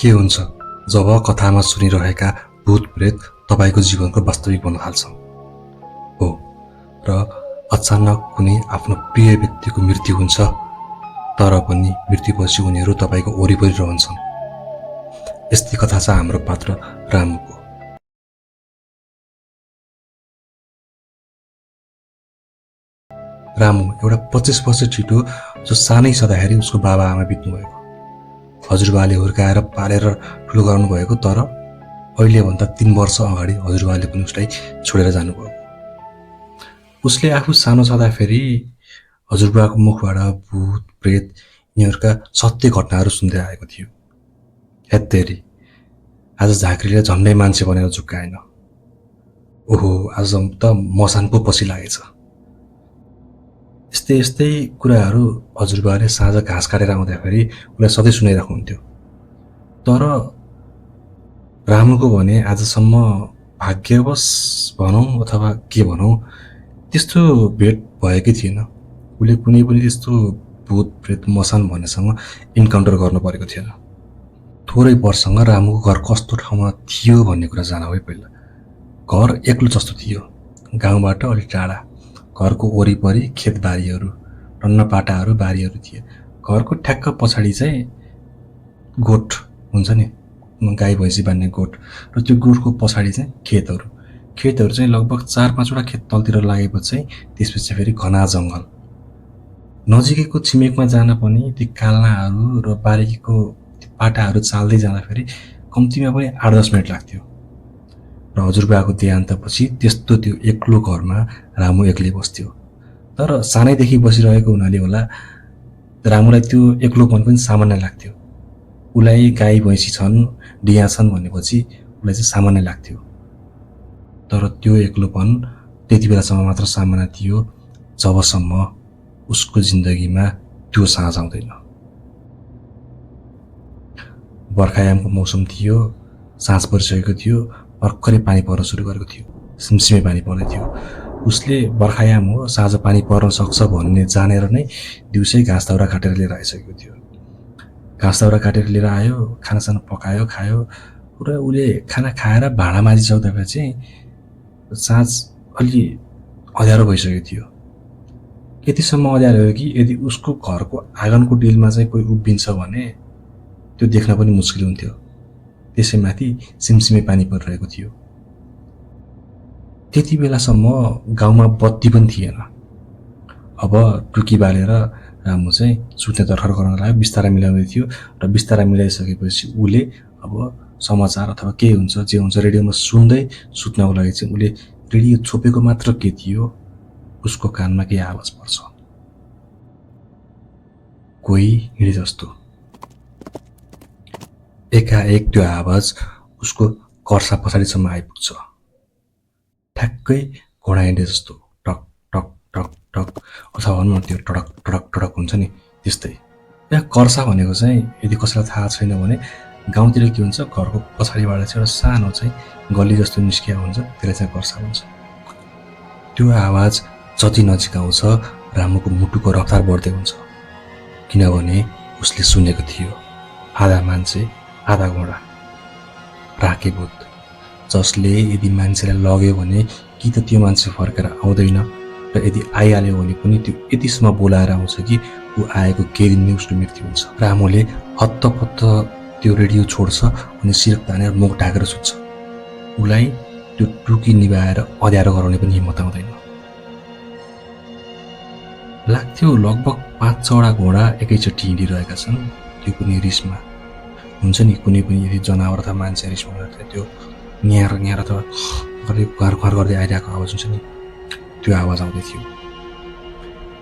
के हुन्छ जब कथामा सुनिरहेका भूत प्रेत तपाईको जीवनको वास्तविक बन्न थाल्छन् हो र अचानक कुनै आफ्नो प्रिय व्यक्तिको मृत्यु हुन्छ तर पनि मृत्युपछि उनीहरू तपाईको वरिपरि रहन्छन्। यस्तै कथा छ हाम्रो पात्र रामुको। रामु एउटा 25 वर्ष छिटो जो सानै छँदाखेरि उसको बाबा आमा बित्नु भएको। हजुरबाले हुर्काएर पालेर ठुलो गर्नु भएको तर अहिले भन्दा 3 वर्ष अगाडि हजुरबाले पनि उसलाई छोडेर जानुभयो। उसले आफू सानो छँदाखेरि हजुरबाको मुखबाट भूत प्रेत यिनीहरूका सत्य घटनाहरू सुन्दै आएको थियो। हेत्तेरी आज झाँक्रीले झन्डै मान्छे बनेर झुक्काएन। ओहो आज त मसान पो पछि लागेछ। यस्तै यस्तै कुराहरू हजुरबाले साँझ घाँस काटेर आउँदाखेरि उसलाई सधैँ सुनाइराख्नुहुन्थ्यो। तर रामुको भने आजसम्म भाग्यवश भनौँ अथवा के भनौँ त्यस्तो भेट भएकै थिएन। उसले कुनै पनि त्यस्तो भूत प्रेत मसान भन्नेसँग इन्काउन्टर गर्नु परेको थिएन। थोरै वर्षसँग रामुको घर कस्तो ठाउँमा थियो भन्ने कुरा जान है पहिला। घर एक्लो जस्तो थियो, गाउँबाट अलिक टाढा। घरको वरिपरि खेतबारीहरू टन्नपाटाहरू बारीहरू थिए। घरको ठ्याक्क पछाडि चाहिँ गोठ हुन्छ नि, गाई भैँसी बान्ने गोठ, र त्यो गोठको पछाडि चाहिँ खेतहरू चाहिँ लगभग 4-5वटा खेत तलतिर लागेपछि चाहिँ त्यसपछि फेरि घना जङ्गल। नजिकैको छिमेकमा जान पनि ती काल्नाहरू र बारीको पाटाहरू चाल्दै जाँदाखेरि कम्तीमा पनि 8-10 मिनट लाग्थ्यो। र हजुरबाको देहान्तपछि त्यस्तो त्यो एक्लो घरमा रामु एक्लै बस्थ्यो। तर सानैदेखि बसिरहेको हुनाले होला रामुलाई त्यो एक्लोपन पनि सामान्य लाग्थ्यो। उसलाई गाई भैँसी छन् डिया छन् भनेपछि उसलाई चाहिँ सामान्य लाग्थ्यो। तर त्यो एक्लोपन त्यति बेलासम्म मात्र सामान्य थियो जबसम्म उसको जिन्दगीमा त्यो साँझ आउँदैन। बर्खायामको मौसम थियो, साँझ परिसकेको थियो, भर्खरै पानी पर्न सुरु गरेको थियो, सिमसिमे पानी पर्दै थियो। उसले बर्खायाम हो साँझ पानी पर्न सक्छ भन्ने जानेर नै दिउँसै घाँस दाउरा काटेर लिएर आइसकेको थियो। घाँस दाउरा काटेर लिएर आयो, खानासाना पकायो खायो र उसले खाना खाएर भाँडा माझिसक्दाखेरि चाहिँ साँझ अलि अँध्यारो भइसकेको थियो। यतिसम्म अँध्यारो हो कि यदि उसको घरको आँगनको डिलमा चाहिँ कोही उभिन्छ भने त्यो देख्न पनि मुस्किल हुन्थ्यो। त्यसैमाथि सिमसिमे पानी परिरहेको थियो। त्यति बेलासम्म गाउँमा बत्ती पनि थिएन। अब टुकी बालेर रामु चाहिँ सुत्ने तर्खर गर्न लाग्यो, बिस्तारा मिलाउँदै थियो र बिस्तारा मिलाइसकेपछि उसले अब समाचार अथवा के हुन्छ जे हुन्छ रेडियोमा सुन्दै सुत्नको लागि चाहिँ उसले रेडियो छोपेको मात्र के थियो उसको कानमा केही आवाज पर्छ, कोही हिँडे जस्तो। एकाएक त्यो आवाज उसको कर्सा पछाडिसम्म आइपुग्छ, ठ्याक्कै घोडा हिँडे जस्तो, टक टक टक टक अथवा भनौँ न त्यो टडक टडक टडक हुन्छ नि त्यस्तै। यहाँ कर्सा भनेको चाहिँ यदि कसैलाई थाहा छैन भने गाउँतिर के हुन्छ घरको पछाडिबाट चाहिँ एउटा सानो चाहिँ गल्ली जस्तो निस्किया हुन्छ, त्यसलाई चाहिँ कर्सा हुन्छ। त्यो आवाज जति नजिक आउँछ रामुको मुटुको रफ्तार बढ्दै हुन्छ, किनभने उसले सुनेको थियो आधा मान्छे आधा घोडा, राकेभूत, जसले यदि मान्छेलाई लग्यो भने कि त त्यो मान्छे फर्केर आउँदैन र यदि आइहाल्यो भने पनि त्यो यतिसम्म बोलाएर आउँछ कि ऊ आएको केही दिन नै उसको मृत्यु हुन्छ। रामुले हत्तपत्त त्यो रेडियो छोड्छ अनि सिरक तानेर मुख ढाकेर सुत्छ। उसलाई त्यो टुकी निभाएर अँध्यारो गराउने पनि हिम्मत आउँदैन। लाग्थ्यो लगभग 5-6वटा घोडा एकैचोटि हिँडिरहेका छन्। त्यो पनि रिसमा हुन्छ नि, कुनै पनि यदि जनावर अथवा मान्छे रिसमा हुँदाखेरि त्यो न्यार न्यार अथवा घर घर गर्दै आइरहेको आवाज हुन्छ नि, त्यो आवाज आउँदै थियो।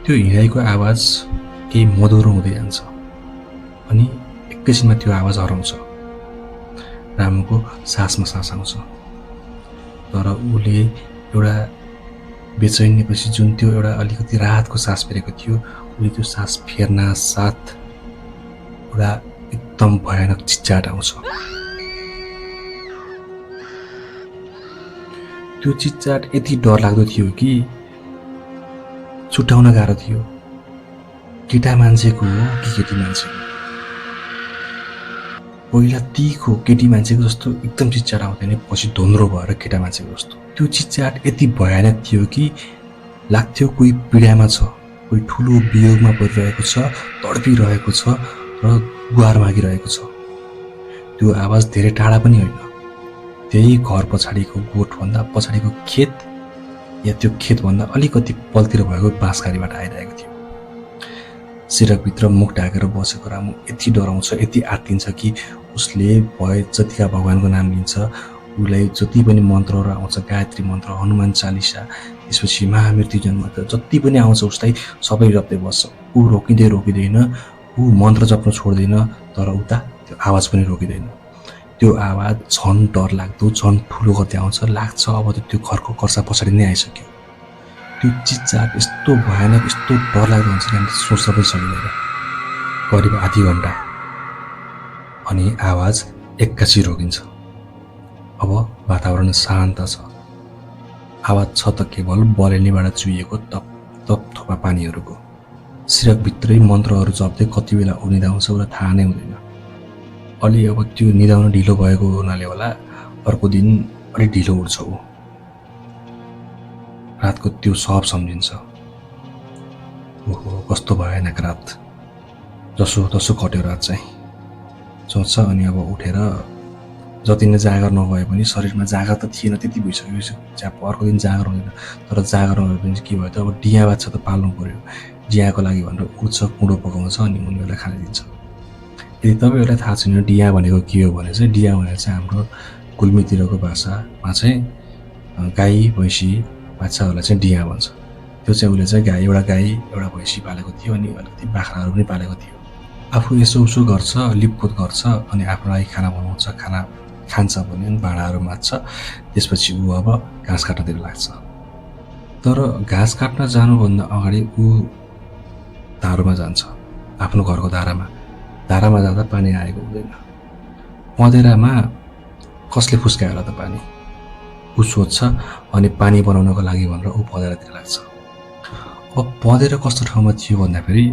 त्यो हिँडाइको आवाज केही मधुरो हुँदै जान्छ अनि एकैछिनमा त्यो आवाज हराउँछ। रामुको सासमा सास आउँछ तर उसले एउटा बेचैनीपछि जुन त्यो एउटा अलिकति राहतको सास फेरेको थियो, उसले त्यो सास फेर्न साथ एउटा एकदम भयानक चिच्चाट आउँछ। त्यो चिच्चाट यति डरलाग्दो थियो कि छुट्याउन गाह्रो थियो, केटा मान्छेको हो कि केटी मान्छेको। पहिला तीखो केटी मान्छेको जस्तो एकदम चिच्चाट आउँदैन, पछि धुन्द्रो भएर केटा मान्छेको जस्तो। त्यो चिच्चाट यति भयानक थियो कि लाग्थ्यो कोही पीडामा छ, कोही ठुलो वियोगमा परिरहेको छ, तडपिरहेको छ र गुहार मागिरहेको छ। त्यो आवाज धेरै टाढा पनि होइन, त्यही घर पछाडिको गोठभन्दा पछाडिको खेत या त्यो खेतभन्दा अलिकति पलतिर भएको बाँसघारीबाट आइरहेको थियो। सिरकभित्र मुख ढाकेर बसेको रामु यति डराउँछ, यति आत्तिन्छ कि उसले भए जतिका भगवानको नाम लिन्छ, उसलाई जति पनि मन्त्रहरू आउँछ, गायत्री मन्त्र, हनुमान चालिसा, त्यसपछि महामृत्युञ्जय मन्त्र जति पनि आउँछ उसलाई सबै जप्दै बस्छ। ऊ रोकिँदैन, ऊ मन्त्र जप्न छोड्दैन, तर उता त्यो आवाज पनि रोकिँदैन। त्यो आवाज झन् डरलाग्दो, झन् ठुलो गर्दै आउँछ, लाग्छ अब त त्यो घरको कर्सा पछाडि नै आइसक्यो। त्यो चिच्चाट यस्तो भयानक, यस्तो डरलाग्दो हुन्छ कि हामीले सोच्न पनि सकिँदैन। करिब आधी घन्टा अनि आवाज एक्कासी रोकिन्छ। अब वातावरण शान्त छ। आवाज छ त केवल बलेनीबाट चुहिएको तप तप थोपा पानीहरूको। सिरकभित्रै मन्त्रहरू जप्दै कति बेला ऊ निदाउँछ उसलाई थाहा नै हुँदैन। अलि अब त्यो निदाउन ढिलो भएको हुनाले होला अर्को दिन अलिक ढिलो उठ्छ ऊ। रातको त्यो सब सम्झिन्छ। ओहो कस्तो भयानक रात, जसो तसो कट्यो रात चाहिँ सोच्छ। अनि अब उठेर जति नै जागर नभए पनि शरीरमा जागर त थिएन, त्यति भइसक्यो। अर्को दिन जागर हुँदैन, तर जागर नभए पनि के भयो त अब डिया बाछा त पाल्नु पर्यो। डियाको लागि भनेर उठ्छ, कुँडो पकाउँछ अनि उनीहरूलाई खाना दिन्छ। यदि तपाईँहरूलाई थाहा छैन डिया भनेको के हो भने चाहिँ डिया भनेर चाहिँ हाम्रो गुल्मीतिरको भाषामा चाहिँ गाई भैँसी बाछाहरूलाई चाहिँ डिया भन्छ। त्यो चाहिँ उसले चाहिँ एउटा गाई एउटा भैँसी पालेको थियो अनि अलिकति बाख्राहरू पनि पालेको थियो। आफू यसो उसो गर्छ, लिपपोत गर्छ अनि आफ्नो लागि खाना बनाउँछ, खाना खान्छ भने अनि भाँडाहरू माझ्छ। त्यसपछि ऊ अब घाँस काट्नतिर लाग्छ। तर घाँस काट्न जानुभन्दा अगाडि ऊ धारोमा जान्छ, आफ्नो घरको धारामा। धारामा जाँदा पानी आएको हुँदैन। पँधेरामा कसले फुस्कायो होला त पानी, ऊ सोध्छ। अनि पानी बनाउनको लागि भनेर ऊ पँधेरातिर लाग्छ। अब पँधेरा कस्तो ठाउँमा थियो भन्दाखेरि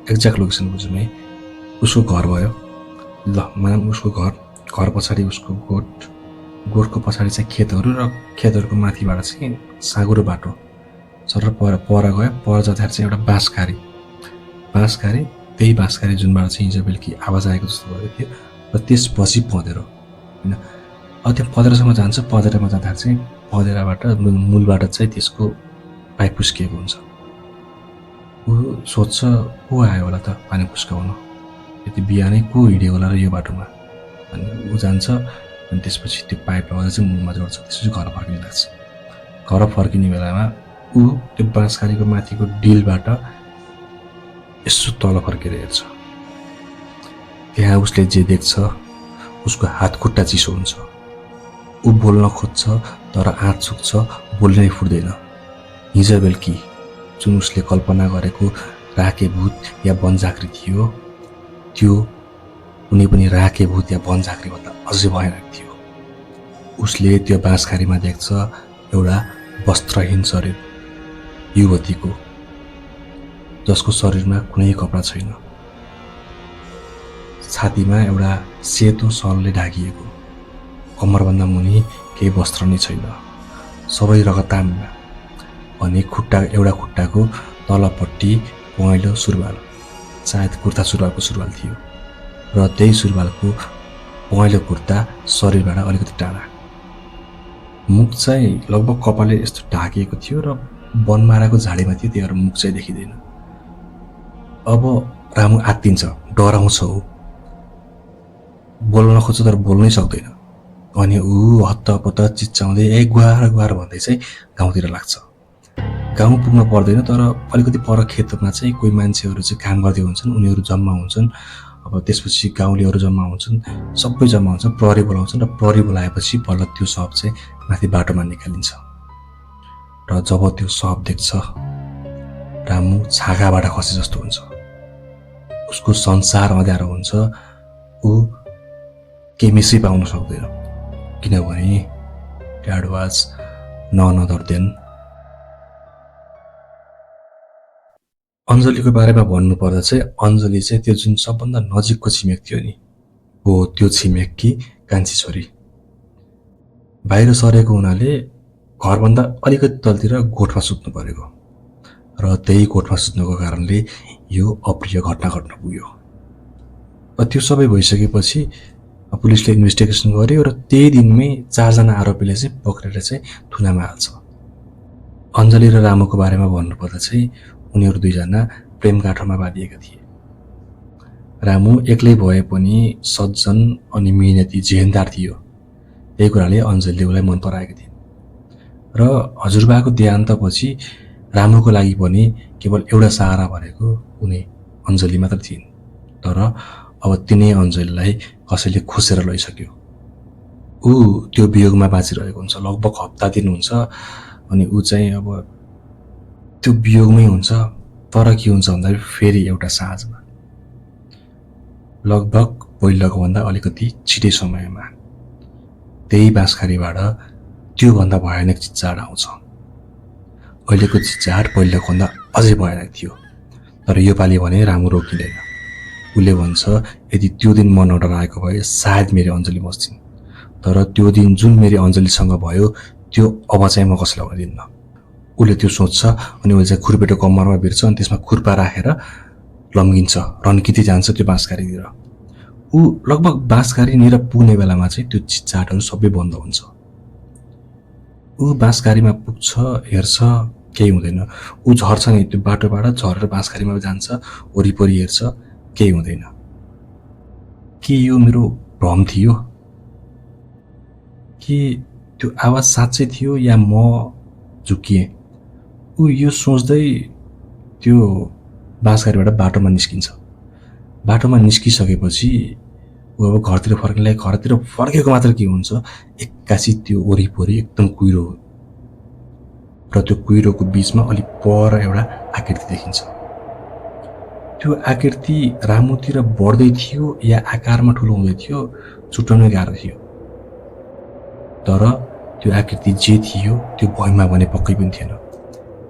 एक्ज्याक्ट लोकेसन बुझौँ है, उसको घर भयो ल मानौँ। उसको घर पछाडि उसको गोठको पछाडि चाहिँ खेतहरू र खेतहरूको माथिबाट चाहिँ साँगुरो बाटो सर पर गयो। पर जाँदाखेरि चाहिँ एउटा बाँसघारी त्यही बाँसघारी जुनबाट चाहिँ हिजो बेलुकी आवाज आएको जस्तो भएको थियो र त्यसपछि पँधेरो होइन। अब त्यो पँधेरोसम्म जान्छ। पँधेरोमा जाँदाखेरि चाहिँ पँधेराबाट मूलबाट चाहिँ त्यसको पाइप फुस्किएको हुन्छ। ऊ सोध्छ को आयो होला त पानी फुस्काउन, यति बिहानै को हिँड्यो होला र यो बाटोमा। अनि ऊ जान्छ अनि त्यसपछि त्यो पाइप लगाएर चाहिँ मुलमा जोड्छ। त्यसपछि घर फर्किने लाग्छ। घर फर्किने बेलामा ऊ त्यो बाँसघारीको माथिको डिलबाट यसो तल फर्केर हेर्छ। त्यहाँ उसले जे देख्छ, उसको हात खुट्टा चिसो हुन्छ। ऊ बोल्न खोज्छ तर आँट सुक्छ, बोल्नै फुट्दैन। हिजो बेलुकी जुन उसले कल्पना गरेको राके भूत या वनझाँक्री थियो, त्यो कुनै पनि राके भूत या वनझाँक्रीभन्दा अझै भयानक थियो। उसले त्यो बाँसघारीमा देख्छ एउटा वस्त्रहीन शरीर युवतीको, जसको शरीरमा कुनै कपडा छैन। छातीमा एउटा सेतो सलले ढाकिएको, कम्मरभन्दा मुनि केही वस्त्र नै छैन, सबै रगताम्मा। अनि एउटा खुट्टाको तलपट्टि पहेँलो सुरुवाल, सायद कुर्ता सुरुवालको सुरुवाल थियो र त्यही सुरुवालको पहेँलो कुर्ता शरीरबाट अलिकति टाढा। मुख चाहिँ लगभग कपालले यस्तो ढाकिएको थियो र वनमाराको झाडीमा थियो, त्यही भएर मुख चाहिँ देखिँदैन। अब रामु आत्तिन्छ, डराउँछ। ऊ बोल्न खोज्छ तर बोल्नै सक्दैन। अनि ऊ हत्तपत्त चिच्चाउँदै गुहार गुहार भन्दै चाहिँ गाउँतिर लाग्छ। गाउँ पुग्न पर्दैन तर अलिकति पर खेतमा चाहिँ कोही मान्छेहरू चाहिँ काम गर्दै हुन्छन्, उनीहरू जम्मा हुन्छन्। अब त्यसपछि गाउँलेहरू जम्मा हुन्छन्, सबै जम्मा हुन्छ, प्रहरी बोलाउँछन् र प्रहरी बोलाएपछि बल्ल त्यो शव चाहिँ माथि बाटोमा निकालिन्छ। र जब त्यो शव देख्छ रामु छागाबाट खसे जस्तो हुन्छ। उसको संसार अँध्यारो हुन्छ। ऊ केही मिसै पाउन सक्दैन, किनभने that was none other than अञ्जलीको बारेमा भन्नुपर्दा चाहिँ अञ्जली चाहिँ त्यो जुन सबभन्दा नजिकको छिमेक थियो नि, हो त्यो छिमेकी कान्छी छोरी। बाहिर सरेको हुनाले घरभन्दा अलिकति तलतिर गोठमा सुत्नु परेको र त्यही गोठमा सुत्नुको कारणले यो अप्रिय घटना घट्न पुग्यो। त्यो सबै भइसकेपछि पुलिसले इन्भेस्टिगेसन गर्यो र त्यही दिनमै 4 जना आरोपीले चाहिँ पक्रेर चाहिँ थुनामा हाल्छ। अञ्जली र रामुको बारेमा भन्नुपर्दा चाहिँ उनीहरू दुईजना प्रेमगाँठोमा बाँधिएका थिए। रामु एक्लै भए पनि सज्जन अनि मेहनती जेहेन्दार थियो। त्यही कुराले अञ्जलीले उसलाई मन पराएका थिइन् र हजुरबाको देहान्तपछि रामुको लागि पनि केवल एउटा सहारा भनेको उनी अञ्जली मात्र थिइन्। तर अब तिनै अञ्जलीलाई कसैले खोसेर लैसक्यो। ऊ त्यो वियोगमा बाँचिरहेको हुन्छ, लगभग हप्ता दिन हुन्छ अनि ऊ चाहिँ अब त्यो वियोगमै हुन्छ। तर के हुन्छ भन्दाखेरि फेरि एउटा साँझमा लगभग पहिलाको भन्दा अलिकति छिटै समयमा त्यही बाँसखारीबाट त्योभन्दा भयानक चिच्चाड आउँछ। अहिलेको चिच्चाड पहिलाको भन्दा अझै भयानक थियो। तर योपालि भने रामु रोकिँदैन। उसले भन्छ यदि त्यो दिन म नडराएको भए सायद मेरो अञ्जली बस्छिन्। तर त्यो दिन जुन मेरो अञ्जलीसँग भयो त्यो अब चाहिँ म कसैलाई हुन दिन्न। उसले त्यो सोच्छ अनि उसले चाहिँ खुर्पेटो कम्मरमा भिर्छ अनि त्यसमा खुर्पा राखेर लम्किन्छ, रन्किँदै जान्छ त्यो बाँसखारीतिर। ऊ लगभग बाँसखारीनिर पुग्ने बेलामा चाहिँ त्यो चिच्चाटहरू सबै बन्द हुन्छ। ऊ बाँसखारीमा पुग्छ, हेर्छ, केही हुँदैन। ऊ झर्छ नि त्यो बाटोबाट झरेर बाँसखारीमा जान्छ, वरिपरि हेर्छ, केही हुँदैन। के यो मेरो भ्रम थियो कि त्यो आवाज साँच्चै थियो या म झुक्किएँ? ऊ यो सोच्दै त्यो बाँसखारीबाट बाटोमा निस्किन्छ। बाटोमा निस्किसकेपछि ऊ अब घरतिर फर्किनलाई घरतिर फर्केको मात्र के हुन्छ, एक्कासी त्यो वरिपरि एकदम कुहिरो हो र त्यो कुहिरोको बिचमा अलि पर एउटा आकृति देखिन्छ। त्यो आकृति रामुतिर बढ्दै थियो या आकारमा ठुलो हुँदै थियो छुट्याउन गाह्रो थियो। तर त्यो आकृति जे थियो त्यो भयमा भने पक्कै पनि थिएन,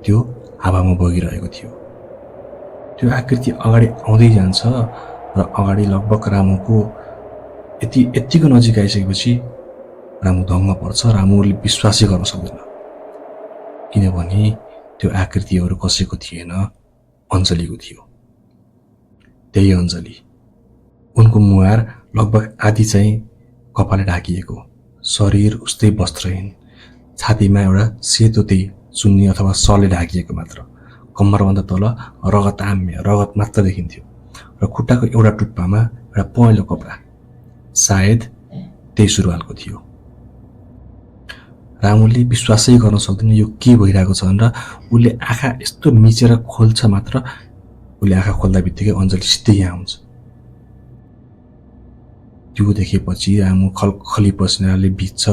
त्यो हावामा बगिरहेको थियो। त्यो आकृति अगाडि आउँदै जान्छ र अगाडि लगभग रामुको यतिको नजिक आइसकेपछि रामु दङ्ग पर्छ। रामुले विश्वासै गर्न सक्दैन, किनभने त्यो आकृतिहरू कसैको थिएन, अञ्जलीको थियो। त्यही अञ्जली। उनको मुहार लगभग आधी चाहिँ कपालले ढाकिएको, शरीर उस्तै वस्त्रहीन, छातीमा एउटा सेतो त्यही चुन्नी अथवा सलले ढाकिएको मात्र, कम्मरभन्दा तल रगत मात्र देखिन्थ्यो र खुट्टाको एउटा टुप्पामा एउटा पहेँलो कपडा, सायद त्यही सुरुवालको थियो। रामुले विश्वासै गर्न सक्दैन यो के भइरहेको छ भनेर। उसले आँखा यस्तो मिचेर खोल्छ मात्र, उसले आँखा खोल्दा बित्तिकै अञ्जली सिधै यहाँ आउँछ। त्यो देखेपछि रामु खलखली पसिनाले भिज्छ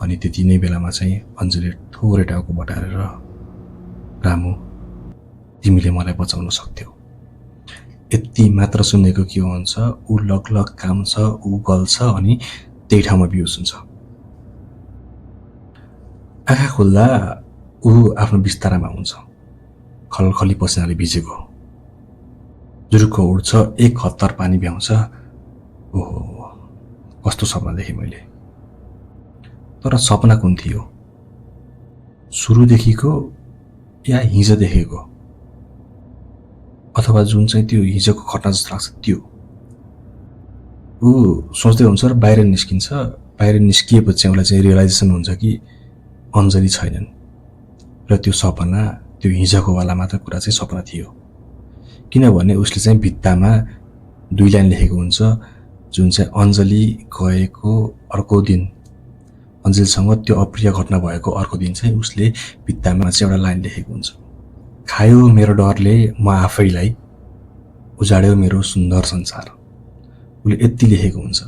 अनि त्यति नै बेलामा चाहिँ अञ्जली थोरै टाउको बटारेर, रामु तिमीले मलाई बचाउन सक्थ्यौ, यति मात्र सुनेको के हुन्छ, ऊ लगलग काम्छ, ऊ गल्छ अनि त्यही ठाउँमा बिहोस हुन्छ। आँखा खोल्दा ऊ आफ्नो बिस्तारामा हुन्छ, खलखली पसिनाले भिजेको, जुरुक्क उठ्छ, एक हत्तर पानी भ्याउँछ। ओहो, कस्तो सपना देखेँ मैले। तर सपना कुन थियो, सुरुदेखिको या हिजो देखेको, अथवा जुन चाहिँ त्यो हिजोको घटना जस्तो लाग्छ त्यो? ऊ सोच्दै हुन्छ र बाहिर निस्किन्छ। बाहिर निस्किएपछि चाहिँ उसलाई चाहिँ रियलाइजेसन हुन्छ कि अञ्जली छैनन् र त्यो सपना, त्यो हिजोको वाला मात्र कुरा चाहिँ सपना थियो। किनभने उसले चाहिँ भित्तामा 2 लाइन लेखेको हुन्छ, जुन चाहिँ अञ्जली गएको अर्को दिन, अञ्जलीसँग त्यो अप्रिय घटना भएको अर्को दिन चाहिँ उसले भित्तामा चाहिँ एउटा लाइन लेखेको हुन्छ, खायो मेरो डरले म आफैलाई, उजाड्यो मेरो सुन्दर संसार। उसले यति लेखेको हुन्छ।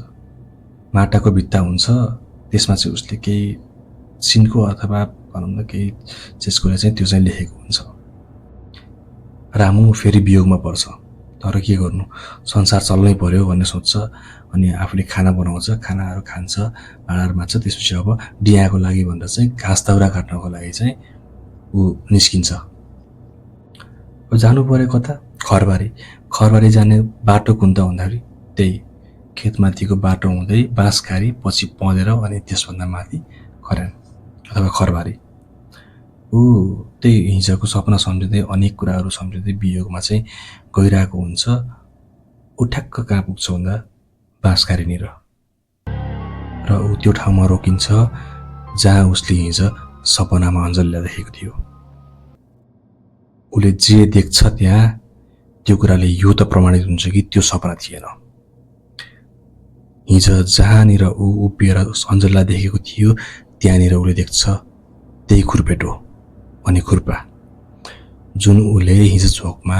माटाको भित्ता हुन्छ, त्यसमा चाहिँ उसले केही सिनको अथवा भनौँ न केही चिजको चाहिँ त्यो चाहिँ लेखेको हुन्छ। रामु फेरि वियोगमा पर्छ। तर के गर्नु, संसार चल्नै पर्यो भन्ने सोच्छ अनि आफूले खाना बनाउँछ, खानाहरू खान्छ, भाँडाहरू माझ्छ। त्यसपछि अब डियाको लागि भनेर चाहिँ घाँस दाउरा काट्नको लागि चाहिँ ऊ निस्किन्छ। अब जानु पर्यो कता, खरबारी। खरबारी जाने बाटो कुन त भन्दाखेरि त्यही खेतमाथिको बाटो हुँदै बाँसखारी, पछि पँधेर अनि त्यसभन्दा माथि खर्यान अथवा खरबारी। ऊ त्यही हिजोको सपना सम्झिँदै अनेक कुराहरू सम्झिँदै वियोगमा चाहिँ गइरहेको हुन्छ। ऊ ठ्याक्क कहाँ पुग्छ भन्दा बाँसखारीनिर, र ऊ त्यो ठाउँमा रोकिन्छ जहाँ उसले हिजो सपनामा अञ्जलीलाई देखेको थियो। उसले जे देख्छ त्यहाँ त्यो कुराले यो त प्रमाणित हुन्छ कि त्यो सपना थिएन। हिजो जहाँनिर ऊ उभिएर अञ्जलीलाई देखेको थियो त्यहाँनिर उसले देख्छ त्यही खुर्पेटो अनि खुर्पा जुन उसले हिजो झोकमा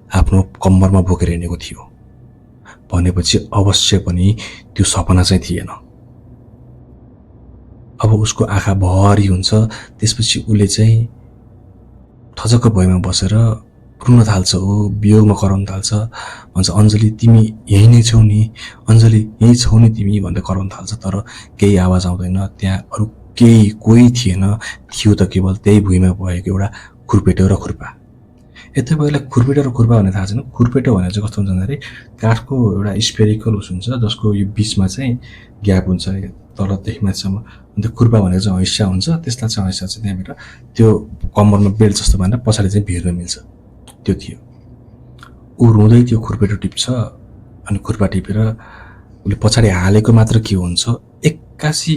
आफ्नो कम्मरमा बोकेर हिँडेको थियो। भनेपछि अवश्य पनि त्यो सपना चाहिँ थिएन। अब उसको आँखा भरि हुन्छ। त्यसपछि उसले चाहिँ थचक्क भुइँमा बसेर रुन थाल्छ। ऊ वियोगमा कराउन थाल्छ। भन्छ अञ्जली तिमी यही नै छौ नि, अञ्जली यही छौ नि तिमी भन्दै कराउन थाल्छ। तर केही आवाज आउँदैन। त्यहाँ अरू केही कोही थिएन। थियो त केवल त्यही भुइँमा भएको एउटा खुर्पेटो र खुर्पा। यति बेला खुर्पेटो र खुर्पा भन्ने थाहा छैन। खुर्पेटो भनेर चाहिँ कस्तो हुन्छ भन्दाखेरि काठको एउटा स्पेरिकल उस हुन्छ जसको यो बिचमा चाहिँ ग्याप हुन्छ तलदेखि माथिसम्म। अन्त खुर्पा भनेको चाहिँ हैँसा हुन्छ। त्यसलाई चाहिँ हैँसा चाहिँ त्यहाँबाट त्यो कम्मरमा बेल्ट जस्तो भनेर पछाडि चाहिँ भिर्न मिल्छ। त्यो थियो। ऊ रुँदै त्यो खुर्पेटो टिप्छ अनि खुर्पा टिपेर उसले पछाडि हालेको मात्र के हुन्छ एक्कासी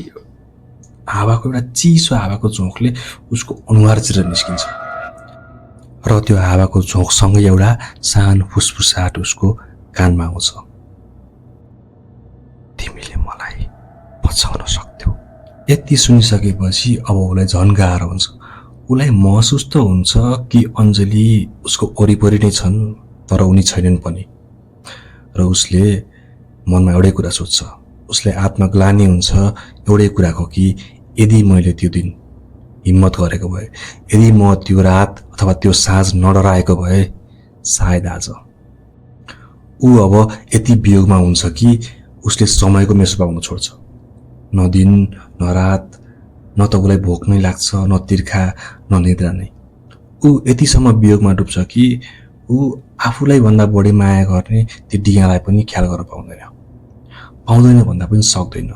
हावाको एउटा चिसो हावाको झोकले उसको अनुहारतिर निस्किन्छ र त्यो हावाको झोकसँगै एउटा सानो फुसफुसाहट उसको कानमा आउँछ। तिमीले मलाई बचाउन सक्थ्यौ। यति सुनिसकेपछि अब उसलाई झन् गाह्रो हुन्छ। उसलाई महसुस त हुन्छ कि अञ्जली उसको वरिपरि नै छन् तर उनी छैनन् पनि। र उसले मनमा एउटै कुरा सोच्छ। उसले आत्मग्लानि हुन्छ एउटै कुराको कि यदि मैले त्यो दिन हिम्मत गरेको भए, यदि म त्यो रात अथवा त्यो साँझ नडराएको भए सायद आज। ऊ अब यति वियोगमा हुन्छ कि उसले समयको मेसो पाउन छोड्छ। न दिन न रात, न त उसलाई भोक नै लाग्छ, न तिर्खा, न निद्रा नै। ऊ यतिसम्म वियोगमा डुब्छ कि ऊ आफूलाई भन्दा बढी माया गर्ने त्यो डिगालाई पनि ख्याल गर्न पाउँदैन भन्दा पनि सक्दैन।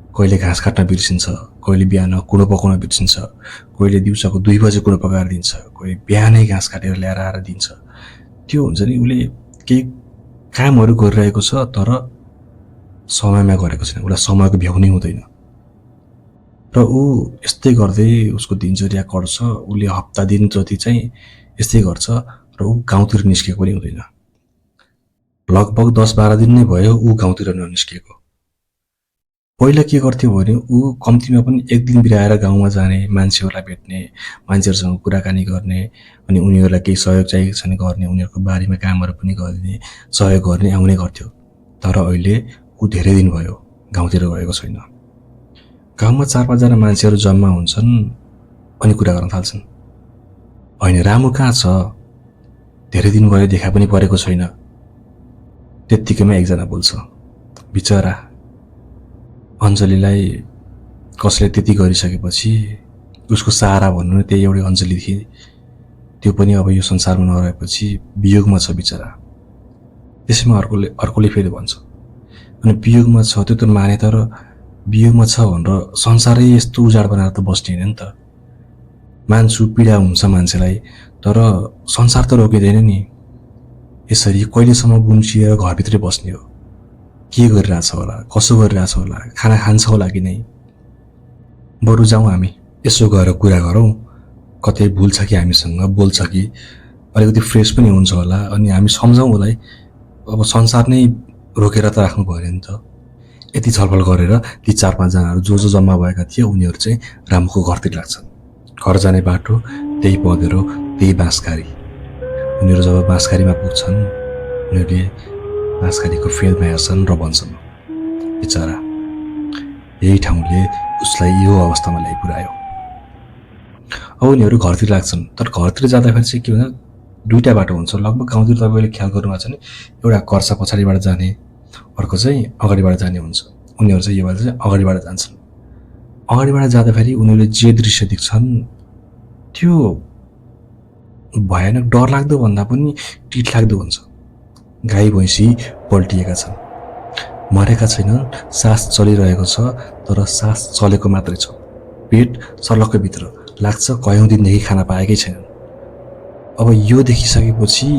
कहिले घाँस काट्न बिर्सिन्छ, कहिले बिहान कुँडो पकाउन बिर्सिन्छ, कहिले दिउँसोको 2 बजे कुँडो पकाएर दिन्छ, कहिले बिहानै घाँस काटेर ल्याएर आएर दिन्छ। त्यो हुन्छ नि उसले केही कामहरू गरिरहेको छ तर समयमा गरेको छैन। उसलाई समयको भ्याउ नै हुँदैन। र ऊ यस्तै गर्दै उसको दिनचर्या कट्छ। उसले हप्ता दिन जति चाहिँ यस्तै गर्छ र ऊ गाउँतिर निस्केको पनि हुँदैन। लगभग 10-12 दिन नै भयो ऊ गाउँतिर ननिस्केको। पहिला के गर्थ्यो भने ऊ कम्तीमा पनि 1 दिन बिराएर गाउँमा जाने, मान्छेहरूलाई भेट्ने, मान्छेहरूसँग कुराकानी गर्ने, अनि उनीहरूलाई केही सहयोग चाहिएको छ भने गर्ने, उनीहरूको बारीमा कामहरू पनि गर्ने, सहयोग गर्ने आउने गर्थ्यो। तर अहिले ऊ धेरै दिन भयो गाउँतिर गएको छैन। गाउँमा 4-5 जना मान्छेहरू जम्मा हुन्छन् अनि कुरा गर्न थाल्छन्। होइन रामु कहाँ छ? धेरै दिन भयो देखा पनि परेको छैन। त्यत्तिकैमा एकजना बोल्छ, बिचरा अञ्जलीलाई कसले त्यति गरिसकेपछि उसको सहारा भन्नु नै त्यही एउटै अञ्जली थिए। त्यो पनि अब यो संसारमा नरहेपछि वियोगमा छ बिचरा। त्यसैमा अर्कोले फेरि भन्छ, अनि वियोगमा छ त्यो त माने, तर वियोगमा छ भनेर संसारै यस्तो उजाड बनाएर त बस्ने होइन नि त। मान्छु पीडा हुन्छ मान्छेलाई, तर संसार त रोकिँदैन नि। यसरी कहिलेसम्म गुम्सिएर घरभित्रै बस्ने हो? के गरिरहेछ होला, कसो गरिरहेछ होला, खाना खान्छ होला कि नै? बरु जाउँ हामी, यसो गएर कुरा गरौँ, कतै भुल्छ कि हामीसँग, बोल्छ कि, अलिकति फ्रेस पनि हुन्छ होला, अनि हामी सम्झौँ उसलाई। अब संसार नै रोकेर त राख्नु भएन नि त। यति छलफल गरेर ती 4-5 जनाहरू जो जम्मा भएका थिए उनीहरू चाहिँ रामुको घरतिर लाग्छन्। घर जाने बाटो त्यही पँधेरो, त्यही बाँसखारी। उनीहरू जब बाँसखारीमा पुग्छन् उनीहरूले बाँसखारीको फेदमा हेर्छन् र भन्छन्, बिचरा यही ठाउँले उसलाई यो अवस्थामा ल्याइ पुर्यायो। अब उनीहरू घरतिर लाग्छन्। तर घरतिर जाँदाखेरि चाहिँ के हुन्छ, 2टा बाटो हुन्छ। लगभग गाउँतिर तपाईँले ख्याल गर्नुभएको छ नि, एउटा कर्सा पछाडिबाट जाने, अर्को चाहिँ अगाडिबाट जाने हुन्छ। उनीहरू चाहिँ यो बेला चाहिँ अगाडिबाट जान्छन्। अगाडिबाट जाँदाखेरि उनीहरूले जे दृश्य देख्छन् त्यो भयानक डरलाग्दो भन्दा पनि टिटलाग्दो हुन्छ। गाई भैँसी पल्टिएका छन्। मरेका छैनन्, सास चलिरहेको छ, तर सास चलेको मात्रै छ। पेट सर्लक्कै भित्र लाग्छ कयौं दिनदेखि खाना पाएकै छैनन्। अब यो देखिसकेपछि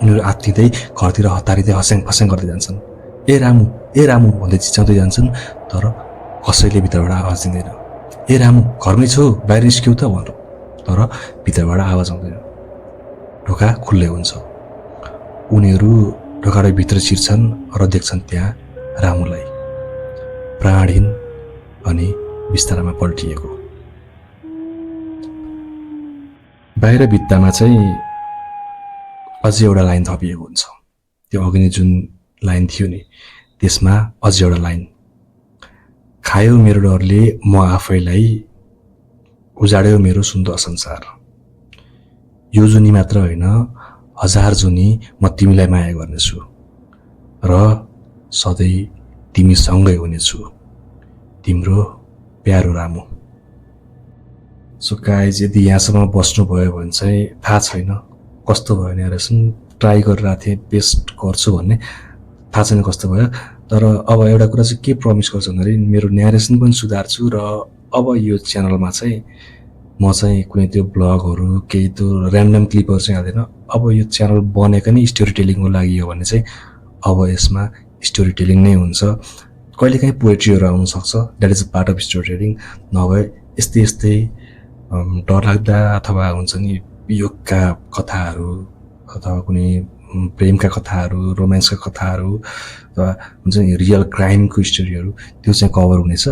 उनीहरू आत्तिँदै घरतिर हतारिँदै हस्याङ फस्याङ गर्दै जान्छन्। ए रामु भन्दै चिच्याउँदै जान्छन्, तर कसैले भित्रबाट आवाज दिँदैन। ए रामु, घरमै छौ, बाहिर निस्क्यौ त भन्नु, तर भित्रबाट आवाज आउँदैन। ढोका खुल्लै हुन्छ। उनीहरू ढोकाबाट भित्र छिर्छन् र देख्छन् त्यहाँ रामुलाई प्राणहीन अनि बिस्तारामा पल्टिएको। बाहिर भित्तामा चाहिँ अझै एउटा लाइन थपिएको हुन्छ। त्यो अघि नै जुन लाइन थियो नि, त्यसमा अझै एउटा लाइन, खायो मेरो डरले म आफैलाई, उजाड्यो मेरो सुन्दर संसार। यो जुनी मात्र होइन, 1000 जुनी म तिमीलाई माया गर्नेछु र सधैँ तिमीसँगै हुनेछु, तिम्रो प्यारो रामु। सो गाइज, यदि यहाँसम्म बस्नुभयो भने चाहिँ थाहा छैन कस्तो भयो न्यारेसन। ट्राई गरिरहेको थिएँ बेस्ट गर्छु भन्ने, थाहा छैन कस्तो भयो। तर अब एउटा कुरा चाहिँ के प्रमिस गर्छु भन्दाखेरि मेरो न्यारेसन पनि सुधार्छु र अब यो च्यानलमा चाहिँ म चाहिँ कुनै त्यो ब्लगहरू केही त्यो ऱ्यान्डम क्लिपहरू चाहिँ हाल्दैन। अब यो च्यानल बनेको नै स्टोरी टेलिङको लागि हो भने चाहिँ अब यसमा स्टोरी टेलिङ नै हुन्छ। कहिलेकाहीँ पोएट्रीहरू आउनसक्छ, that is a part of story telling. नभए यस्तै यस्तै डरलाग्दा अथवा हुन्छ नि योगका कथाहरू अथवा कुनै प्रेमका कथाहरू, रोमान्सका कथाहरू अथवा हुन्छ नि रियल क्राइमको स्टोरीहरू, त्यो चाहिँ कभर हुनेछ।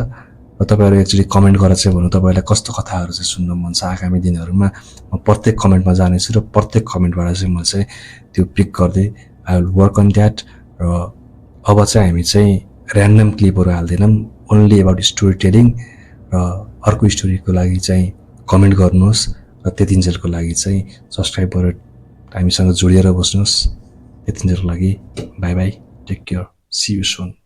र तपाईँहरू एक्चुअली कमेन्ट गरेर चाहिँ भन्नु तपाईँहरूलाई कस्तो कथाहरू चाहिँ सुन्न मन छ आगामी दिनहरूमा। म प्रत्येक कमेन्टमा जानेछु र प्रत्येक कमेन्टबाट चाहिँ म चाहिँ त्यो पिक गर्दै I will work on that. र अब चाहिँ हामी चाहिँ ऱ्यान्डम क्लिपहरू हाल्दैनौँ, ओन्ली एबाउट स्टोरी टेलिङ। र अर्को स्टोरीको लागि चाहिँ कमेन्ट गर्नुहोस् र त्यतिन्जेलको लागि चाहिँ सब्सक्राइब गरेर हामीसँग जोडिएर बस्नुहोस्। त्यतिन्जेलको लागि bye bye, take care, see you soon.